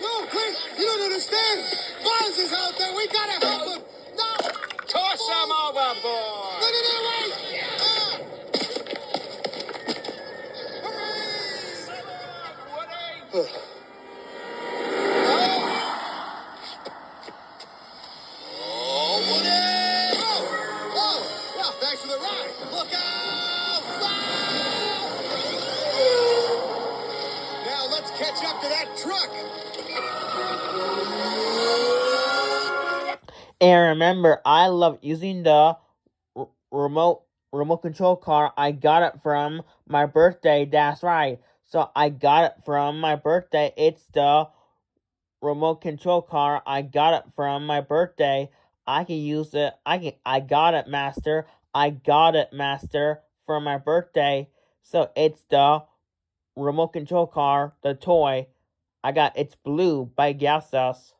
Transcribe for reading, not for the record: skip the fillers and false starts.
No, Chris, you don't understand. Buzz is out there. We gotta help him. No. Toss him overboard. No, wait. Ah. Come on, Woody. Oh, Woody! Oh, well, thanks for the ride. Look out! Wow! Now let's catch up to that truck. And remember, I love using the remote control car. I got it from my birthday. That's right. So I got it from my birthday. It's the remote control car. I got it from my birthday. I can use it. I got it, Master. I got it, Master, for my birthday. So it's the remote control car, the toy. It's blue by Gastos.